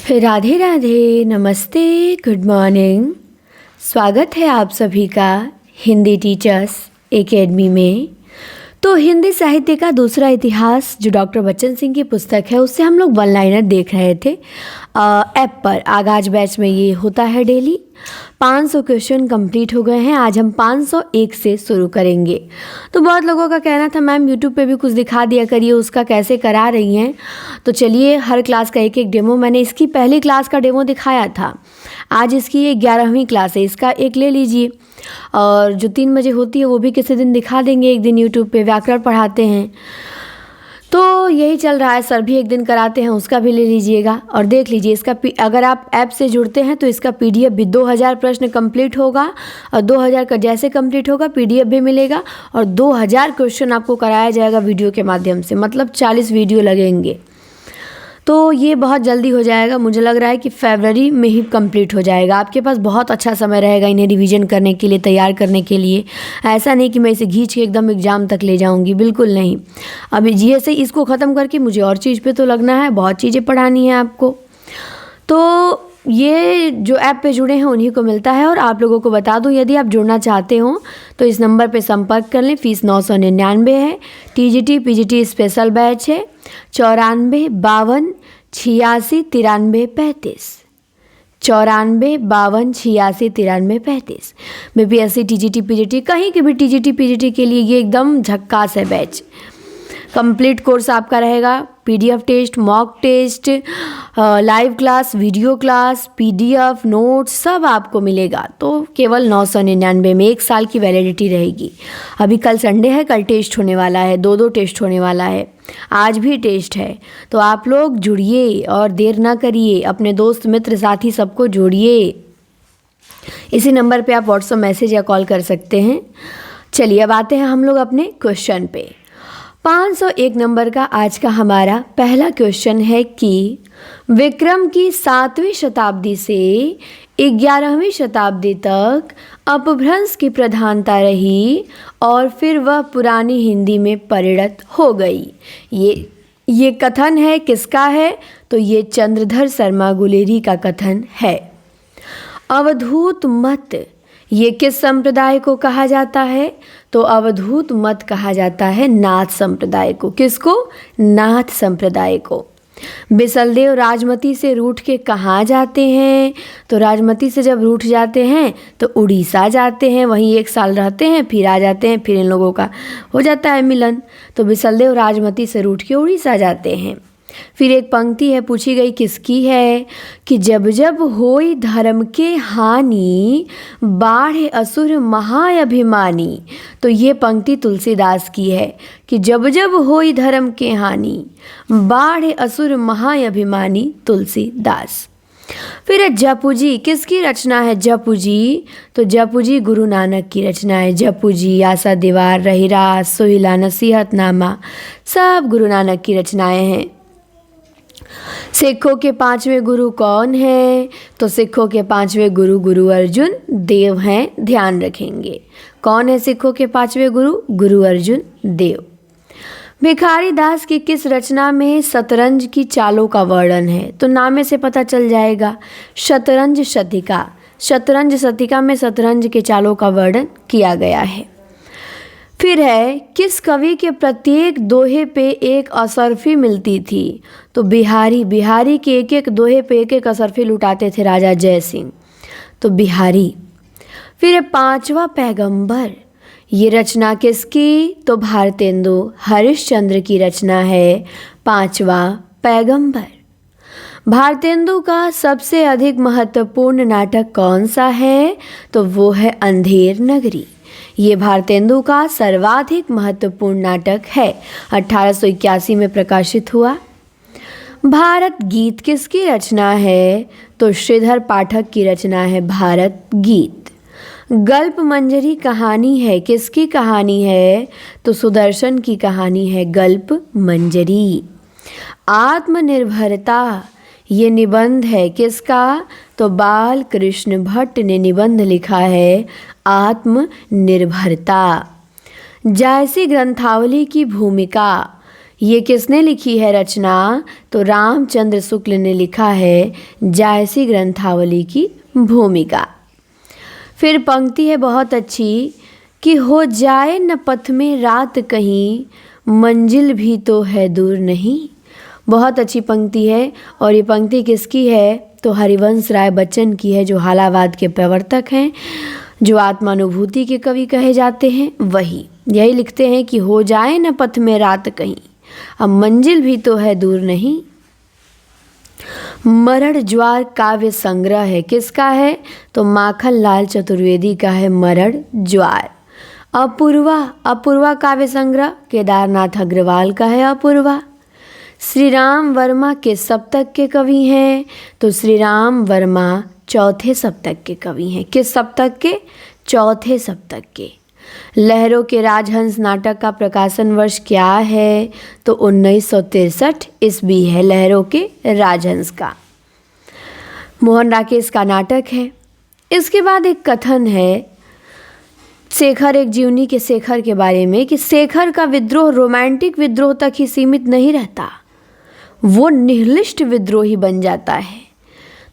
राधे राधे, नमस्ते, good morning. स्वागत है आप सभी का हिंदी टीचर्स एकेडमी में। तो हिंदी साहित्य का दूसरा इतिहास जो डॉक्टर बच्चन सिंह की पुस्तक है उससे हम लोग वन लाइनर देख रहे थे ऐप पर। आगाज बैच में ये होता है डेली। 500 क्वेश्चन कंप्लीट हो गए हैं। आज हम 501 से शुरू करेंगे। तो बहुत लोगों का कहना था मैम यूट्यूब पे भी कुछ दिखा दिया करिए, उसका कैसे करा रही हैं। तो चलिए हर क्लास का एक एक डेमो, मैंने इसकी पहली क्लास का डेमो दिखाया था। आज इसकी ये 11वीं क्लास है, इसका एक ले लीजिए। और जो 3 बजे होती है वो भी किसी दिन दिखा देंगे। एक दिन यूट्यूब पे व्याकरण पढ़ाते हैं, तो यही चल रहा है। सर भी एक दिन कराते हैं, उसका भी ले लीजिएगा और देख लीजिए। इसका अगर आप ऐप से जुड़ते हैं तो इसका पीडीएफ भी 2000 प्रश्न कंप्लीट होगा और 2000 का जैसे कंप्लीट होगा पीडीएफ भी मिलेगा और 2000 क्वेश्चन आपको कराया जाएगा वीडियो के माध्यम से, मतलब 40 वीडियो लगेंगे। तो ये बहुत जल्दी हो जाएगा। मुझे लग रहा है कि फरवरी में ही कंप्लीट हो जाएगा। आपके पास बहुत अच्छा समय रहेगा इन्हें रिवीजन करने के लिए, तैयार करने के लिए। ऐसा नहीं कि मैं इसे खींच के एकदम एग्ज़ाम तक ले जाऊंगी, बिल्कुल नहीं। अभी जैसे इसको ख़त्म करके मुझे और चीज़ पे तो लगना है, बहुत चीज़ें पढ़ानी है आपको। तो ये जो ऐप पे जुड़े हैं उन्हीं को मिलता है। और आप लोगों को बता दूं, यदि आप जुड़ना चाहते हो तो इस नंबर पे संपर्क कर लें। फ़ीस 999 है। टीजीटी पीजीटी स्पेशल बैच है। 94 52 86 93 35, 94 52 86 93 35। बीपीएससी टीजीटी पीजीटी कहीं के भी टीजीटी पीजीटी के लिए ये एकदम झक्कास है बैच। कंप्लीट कोर्स आपका रहेगा। PDF test, mock test, live class, video class, PDF, notes सब आपको मिलेगा। तो केवल 999 में 1 साल की वैलिडिटी रहेगी। अभी कल संडे है, कल टेस्ट होने वाला है, 2 टेस्ट होने वाला है। आज भी टेस्ट है। तो आप लोग जुड़िए और देर ना करिए, अपने दोस्त मित्र साथी सबको जोड़िए। इसी नंबर पे आप व्हाट्सएप मैसेज या कॉल कर सकते हैं। चलिए अब आते हैं हम लोग अपने क्वेश्चन पे। 501 नंबर का आज का हमारा पहला क्वेश्चन है कि विक्रम की 7वीं शताब्दी से 11वीं शताब्दी तक अपभ्रंश की प्रधानता रही और फिर वह पुरानी हिंदी में परिणत हो गई। ये कथन है किसका है? तो ये चंद्रधर शर्मा गुलेरी का कथन है। अवधूत मत ये किस संप्रदाय को कहा जाता है? तो अवधूत मत कहा जाता है नाथ संप्रदाय को। किसको? नाथ संप्रदाय को। बिसलदेव राजमती से रूठ के कहाँ जाते हैं? तो राजमती से जब रूठ जाते हैं तो उड़ीसा जाते हैं, वहीं 1 साल रहते हैं, फिर आ जाते हैं, फिर इन लोगों का हो जाता है मिलन। तो बिसलदेव राजमती से रूठ के उड़ीसा जाते हैं। फिर एक पंक्ति है, पूछी गई किसकी है कि जब जब होई धर्म के हानि बाढ़े असुर महाअभिमानी। तो ये पंक्ति तुलसीदास की है कि जब जब होई धर्म के हानि बाढ़े असुर महाअभिमानी, तुलसीदास। फिर जपू जी, किसकी रचना है जपू जी? तो जपू जी गुरु नानक की रचना है। जपू जी, आशा दीवार, रहीरास, सोहिला, नसीहतनामा सब गुरु नानक की रचनाएं हैं। सिखों के 5वें गुरु कौन है? तो सिखों के 5वें गुरु गुरु अर्जुन देव हैं। ध्यान रखेंगे कौन है सिखों के 5वें गुरु? गुरु अर्जुन देव। भिखारी दास की किस रचना में शतरंज की चालों का वर्णन है? तो नामे से पता चल जाएगा। शतरंज शतिका। शतरंज शतिका में शतरंज के चालों का वर्णन किया गया है। फिर है किस कवि के प्रत्येक दोहे पे एक असरफी मिलती थी? तो बिहारी के एक एक दोहे पे एक एक असरफी लुटाते थे राजा जय सिंह, तो बिहारी। फिर है 5वां पैगंबर, ये रचना किसकी? तो भारतेंदु हरिश्चंद्र की रचना है 5वां पैगंबर। भारतेंदु का सबसे अधिक महत्वपूर्ण नाटक कौन सा है? तो वो है अंधेर नगरी। ये भारतेंदु का सर्वाधिक महत्वपूर्ण नाटक है। 1881 में प्रकाशित हुआ। भारत गीत किसकी रचना है? तो श्रीधर पाठक की रचना है भारत गीत। गल्प मंजरी कहानी है, किसकी कहानी है? तो सुदर्शन की कहानी है गल्प मंजरी। आत्मनिर्भरता ये निबंध है किसका? तो बाल कृष्ण भट्ट ने निबंध लिखा है आत्मनिर्भरता। जायसी ग्रंथावली की भूमिका ये किसने लिखी है रचना? तो रामचंद्र शुक्ल ने लिखा है जायसी ग्रंथावली की भूमिका। फिर पंक्ति है बहुत अच्छी कि हो जाए न पथ में रात कहीं, मंजिल भी तो है दूर नहीं। बहुत अच्छी पंक्ति है। और ये पंक्ति किसकी है? तो हरिवंश राय बच्चन की है, जो हालावाद के प्रवर्तक हैं, जो आत्मानुभूति के कवि कहे जाते हैं। वही यही लिखते हैं कि हो जाए न पथ में रात कहीं, अब मंजिल भी तो है दूर नहीं। मरण ज्वार काव्य संग्रह है, किसका है? तो माखन लाल चतुर्वेदी का है मरण ज्वार। अपूर्वा काव्य संग्रह केदारनाथ अग्रवाल का है अपूर्वा। श्री राम वर्मा के सप्तक के कवि हैं, तो श्री राम वर्मा चौथे सप्तक के कवि हैं। किस सप्तक के? चौथे सप्तक के। लहरों के राजहंस नाटक का प्रकाशन वर्ष क्या है? तो 1963 ईस्वी है लहरों के राजहंस का। मोहन राकेश का नाटक है। इसके बाद एक कथन है शेखर एक जीवनी के शेखर के बारे में कि शेखर का विद्रोह रोमांटिक विद्रोह तक ही सीमित नहीं रहता, वो निहिलिस्ट विद्रोही बन जाता है।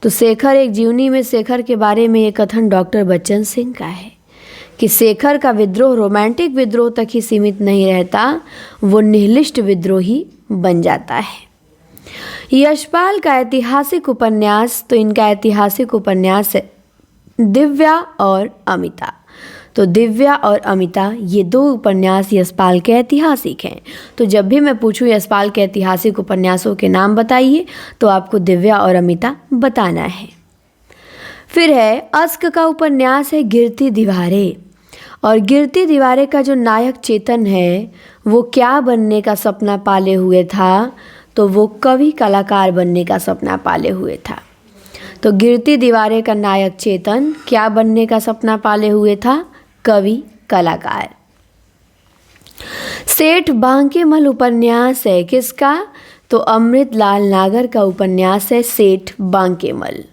तो शेखर एक जीवनी में शेखर के बारे में ये कथन डॉक्टर बच्चन सिंह का है कि शेखर का विद्रोह रोमांटिक विद्रोह तक ही सीमित नहीं रहता, वो निहिलिस्ट विद्रोही बन जाता है। यशपाल का ऐतिहासिक उपन्यास, तो इनका ऐतिहासिक उपन्यास है दिव्या और अमिता। तो दिव्या और अमिता ये दो उपन्यास यशपाल के ऐतिहासिक हैं। तो जब भी मैं पूछूं यशपाल के ऐतिहासिक उपन्यासों के नाम बताइए, तो आपको दिव्या और अमिता बताना है। फिर है अस्क का उपन्यास है गिरती दीवारें। और गिरती दीवारें का जो नायक चेतन है वो क्या बनने का सपना पाले हुए था? तो वो कवि कलाकार बनने का सपना पाले हुए था। तो गिरती दीवारें का नायक चेतन क्या बनने का सपना पाले हुए था? कवि कलाकार। सेठ बांकेमल उपन्यास है, किसका? तो अमृतलाल नागर का उपन्यास है सेठ बांकेमल।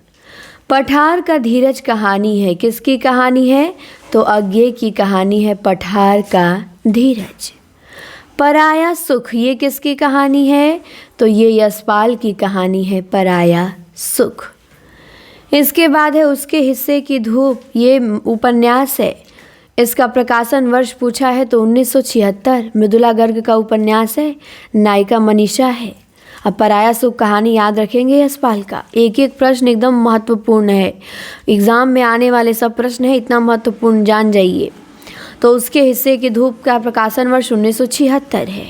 पठार का धीरज कहानी है, किसकी कहानी है? तो अज्ञे की कहानी है पठार का धीरज। पराया सुख ये किसकी कहानी है? तो ये यशपाल की कहानी है पराया सुख। इसके बाद है उसके हिस्से की धूप, ये उपन्यास है। इसका प्रकाशन वर्ष पूछा है तो 1976 मृदुला गर्ग का उपन्यास है, नायिका मनीषा है। अब पराया सुख कहानी याद रखेंगे यशपाल का। एक एक प्रश्न एकदम महत्वपूर्ण है, एग्ज़ाम में आने वाले सब प्रश्न है, इतना महत्वपूर्ण जान जाइए। तो उसके हिस्से की धूप का प्रकाशन वर्ष 1976 है।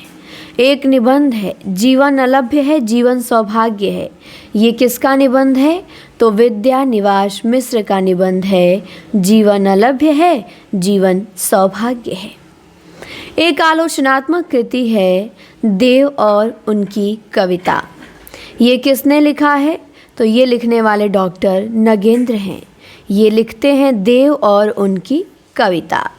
एक निबंध है जीवन अलभ्य है जीवन सौभाग्य है, ये किसका निबंध है? तो विद्या निवास मिश्र का निबंध है, जीवन अलभ्य है जीवन सौभाग्य है। एक आलोचनात्मक कृति है देव और उनकी कविता, ये किसने लिखा है? तो ये लिखने वाले डॉक्टर नगेंद्र हैं। ये लिखते हैं देव और उनकी कविता।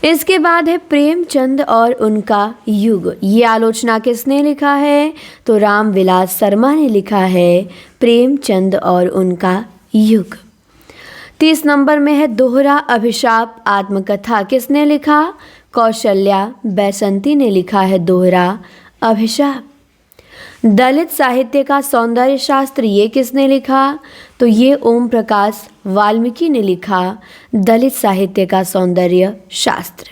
इसके बाद है प्रेमचंद और उनका युग, ये आलोचना किसने लिखा है? तो रामविलास शर्मा ने लिखा है प्रेमचंद और उनका युग। 30 नंबर में है दोहरा अभिशाप आत्मकथा, किसने लिखा? कौशल्या बैसंती ने लिखा है दोहरा अभिशाप। दलित साहित्य का सौंदर्य शास्त्र, ये किसने लिखा? तो ये ओम प्रकाश वाल्मीकि ने लिखा दलित साहित्य का सौंदर्य शास्त्र।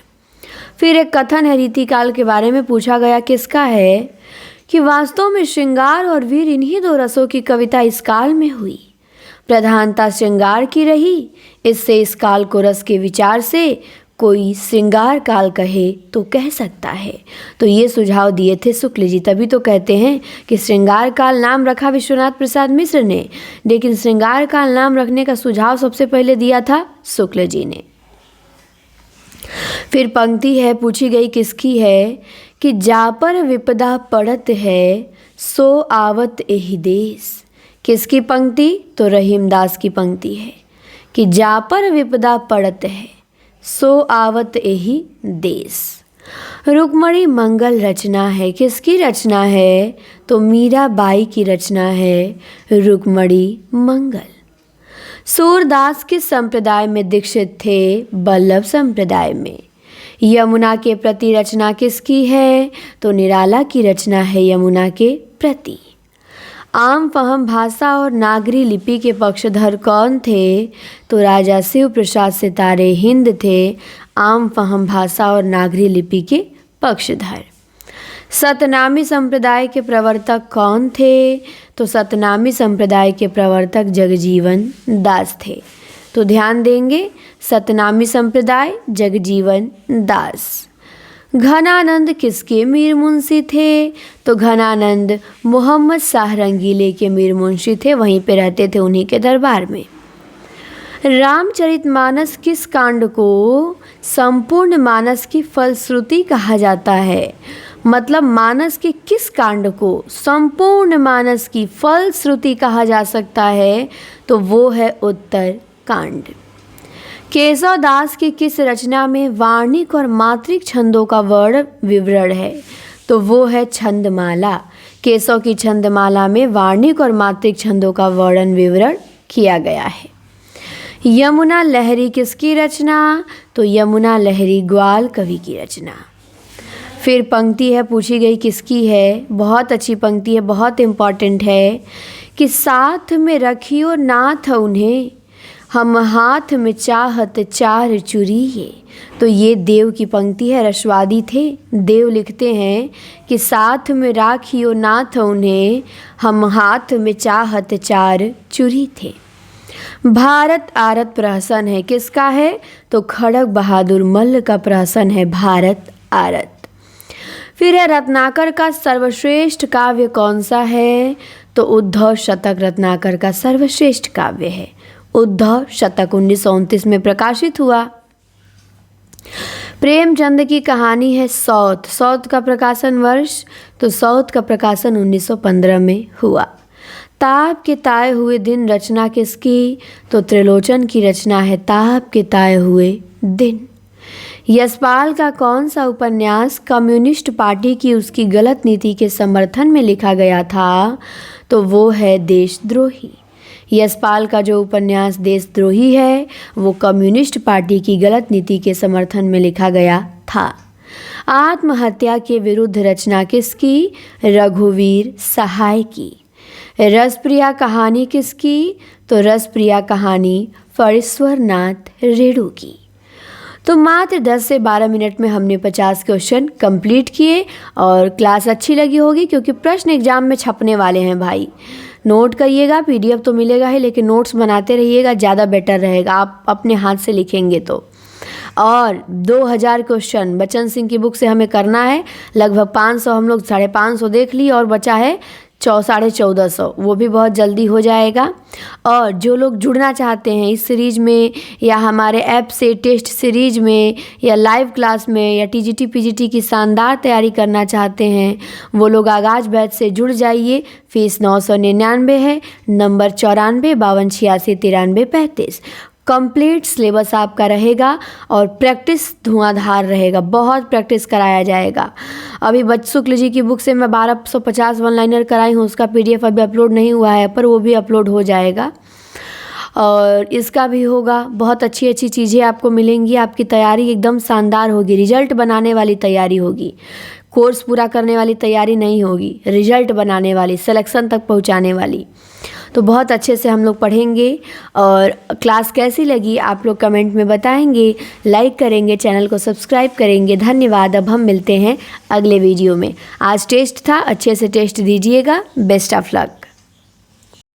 फिर एक कथन है रीतिकाल के बारे में पूछा गया, किसका है? कि वास्तव में श्रृंगार और वीर इन्हीं दो रसों की कविता इस काल में हुई, प्रधानता श्रृंगार की रही, इससे इस काल को रस के विचार से कोई श्रृंगार काल कहे तो कह सकता है। तो ये सुझाव दिए थे शुक्ल जी, तभी तो कहते हैं कि श्रृंगार काल नाम रखा विश्वनाथ प्रसाद मिश्र ने, लेकिन श्रृंगार काल नाम रखने का सुझाव सबसे पहले दिया था शुक्ल जी ने। फिर पंक्ति है पूछी गई किसकी है? कि जा पर विपदा पड़त है सो आवत एहि देश, किसकी पंक्ति? तो रहीमदास की पंक्ति है कि जा पर विपदा पड़त है सो आवत एहि देश। रुक्मणी मंगल रचना है, किसकी रचना है? तो मीराबाई की रचना है रुक्मणी मंगल। सूरदास किस संप्रदाय में दीक्षित थे? बल्लभ संप्रदाय में। यमुना के प्रति रचना किसकी है? तो निराला की रचना है यमुना के प्रति। आम फहम भाषा और नागरी लिपि के पक्षधर कौन थे? तो राजा शिव प्रसाद सितारे हिंद थे आम फहम भाषा और नागरी लिपि के पक्षधर। सतनामी संप्रदाय के प्रवर्तक कौन थे? तो सतनामी संप्रदाय के प्रवर्तक जगजीवन दास थे। तो ध्यान देंगे, सतनामी संप्रदाय जगजीवन दास। घनानंद किसके मीर मुंशी थे? तो घनानंद मोहम्मद शाह रंगीले के मीर मुंशी थे, वहीं पे रहते थे उन्हीं के दरबार में। रामचरितमानस किस कांड को संपूर्ण मानस की फलश्रुति कहा जाता है? मतलब मानस के किस कांड को संपूर्ण मानस की फलश्रुति कहा जा सकता है? तो वो है उत्तर कांड। केशव दास की किस रचना में वार्णिक और मात्रिक छंदों का वर्ण विवरण है? तो वो है छंदमाला। केशव की छंदमाला में वार्णिक और मात्रिक छंदों का वर्णन विवरण किया गया है। यमुना लहरी किसकी रचना? तो यमुना लहरी ग्वाल कवि की रचना। फिर पंक्ति है, पूछी गई किसकी है? बहुत अच्छी पंक्ति है, बहुत इम्पॉर्टेंट है कि साथ में रखियो नाथ उन्हें, हम हाथ में चाहत चार चुरिए। तो ये देव की पंक्ति है, रसवादी थे। देव लिखते हैं कि साथ में राखियो नाथ उन्हें, हम हाथ में चाहत चार चुरी थे। भारत आरत प्रहसन है, किसका है? तो खड़ग बहादुर मल्ल का प्रहसन है भारत आरत। फिर है रत्नाकर का सर्वश्रेष्ठ काव्य कौन सा है? तो उद्धव शतक रत्नाकर का सर्वश्रेष्ठ काव्य है। उद्धव शतक 1929 में प्रकाशित हुआ। प्रेमचंद की कहानी है सौत। सौत का प्रकाशन वर्ष? तो सौत का प्रकाशन 1915 में हुआ। ताप के ताए हुए दिन रचना किसकी? तो त्रिलोचन की रचना है ताप के ताए हुए दिन। यशपाल का कौन सा उपन्यास कम्युनिस्ट पार्टी की उसकी गलत नीति के समर्थन में लिखा गया था? तो वो है देशद्रोही। यशपाल का जो उपन्यास देशद्रोही है वो कम्युनिस्ट पार्टी की गलत नीति के समर्थन में लिखा गया था। आत्महत्या के विरुद्ध रचना किसकी? रघुवीर सहाय की। रसप्रिया कहानी किसकी? तो रसप्रिया कहानी फणीश्वर नाथ रेणु की। तो मात्र 10 से 12 मिनट में हमने 50 क्वेश्चन कंप्लीट किए और क्लास अच्छी लगी होगी क्योंकि प्रश्न एग्जाम में छपने वाले हैं भाई। नोट करिएगा, पीडीएफ तो मिलेगा ही लेकिन नोट्स बनाते रहिएगा, ज़्यादा बेटर रहेगा आप अपने हाथ से लिखेंगे तो। और 2000 क्वेश्चन बच्चन सिंह की बुक से हमें करना है। लगभग 500 हम लोग 550 देख लिए और बचा है 1450, वो भी बहुत जल्दी हो जाएगा। और जो लोग जुड़ना चाहते हैं इस सीरीज़ में या हमारे ऐप से टेस्ट सीरीज में या लाइव क्लास में या टीजीटी पीजीटी की शानदार तैयारी करना चाहते हैं वो लोग आगाज बैच से जुड़ जाइए। फीस 999 है, नंबर 94 52 86 93 35। कंप्लीट सिलेबस आपका रहेगा और प्रैक्टिस धुआंधार रहेगा, बहुत प्रैक्टिस कराया जाएगा। अभी बच्चू शुक्ल जी की बुक से मैं 1250 वन लाइनर कराई हूँ, उसका पीडीएफ अभी अपलोड नहीं हुआ है पर वो भी अपलोड हो जाएगा और इसका भी होगा। बहुत अच्छी अच्छी चीज़ें आपको मिलेंगी, आपकी तैयारी एकदम शानदार होगी, रिजल्ट बनाने वाली तैयारी होगी। कोर्स पूरा करने वाली तैयारी नहीं होगी, रिजल्ट बनाने वाली, सिलेक्शन तक पहुंचाने वाली। तो बहुत अच्छे से हम लोग पढ़ेंगे और क्लास कैसी लगी आप लोग कमेंट में बताएंगे, लाइक करेंगे, चैनल को सब्सक्राइब करेंगे। धन्यवाद। अब हम मिलते हैं अगले वीडियो में। आज टेस्ट था, अच्छे से टेस्ट दीजिएगा। Best of luck.